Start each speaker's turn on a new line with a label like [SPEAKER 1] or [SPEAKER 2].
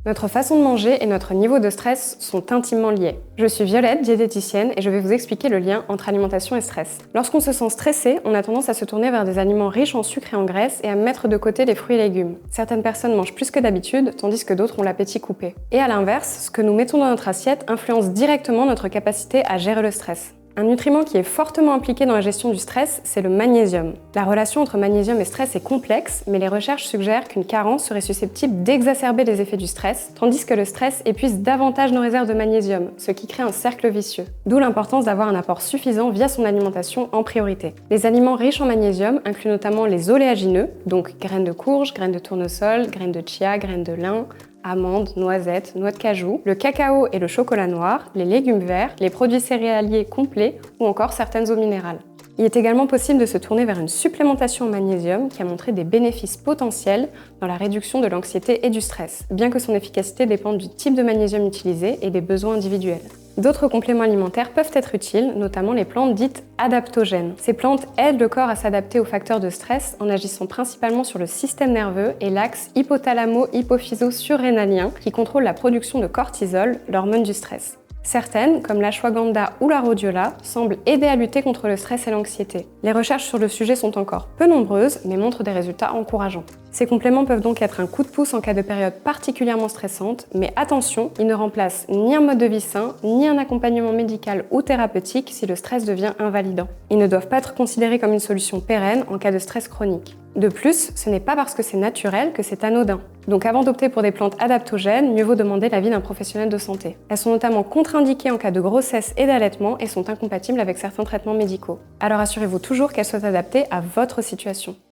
[SPEAKER 1] Notre façon de manger et notre niveau de stress sont intimement liés. Je suis Violette, diététicienne, et je vais vous expliquer le lien entre alimentation et stress. Lorsqu'on se sent stressé, on a tendance à se tourner vers des aliments riches en sucre et en graisse et à mettre de côté les fruits et légumes. Certaines personnes mangent plus que d'habitude, tandis que d'autres ont l'appétit coupé. Et à l'inverse, ce que nous mettons dans notre assiette influence directement notre capacité à gérer le stress. Un nutriment qui est fortement impliqué dans la gestion du stress, c'est le magnésium. La relation entre magnésium et stress est complexe, mais les recherches suggèrent qu'une carence serait susceptible d'exacerber les effets du stress, tandis que le stress épuise davantage nos réserves de magnésium, ce qui crée un cercle vicieux. D'où l'importance d'avoir un apport suffisant via son alimentation en priorité. Les aliments riches en magnésium incluent notamment les oléagineux, donc graines de courge, graines de tournesol, graines de chia, graines de lin, amandes, noisettes, noix de cajou, le cacao et le chocolat noir, les légumes verts, les produits céréaliers complets ou encore certaines eaux minérales. Il est également possible de se tourner vers une supplémentation en magnésium qui a montré des bénéfices potentiels dans la réduction de l'anxiété et du stress, bien que son efficacité dépende du type de magnésium utilisé et des besoins individuels. D'autres compléments alimentaires peuvent être utiles, notamment les plantes dites adaptogènes. Ces plantes aident le corps à s'adapter aux facteurs de stress en agissant principalement sur le système nerveux et l'axe hypothalamo-hypophyso-surrénalien qui contrôle la production de cortisol, l'hormone du stress. Certaines, comme l'ashwagandha ou la rhodiola, semblent aider à lutter contre le stress et l'anxiété. Les recherches sur le sujet sont encore peu nombreuses, mais montrent des résultats encourageants. Ces compléments peuvent donc être un coup de pouce en cas de période particulièrement stressante, mais attention, ils ne remplacent ni un mode de vie sain, ni un accompagnement médical ou thérapeutique si le stress devient invalidant. Ils ne doivent pas être considérés comme une solution pérenne en cas de stress chronique. De plus, ce n'est pas parce que c'est naturel que c'est anodin. Donc avant d'opter pour des plantes adaptogènes, mieux vaut demander l'avis d'un professionnel de santé. Elles sont notamment contre-indiquées en cas de grossesse et d'allaitement et sont incompatibles avec certains traitements médicaux. Alors assurez-vous toujours qu'elles soient adaptées à votre situation.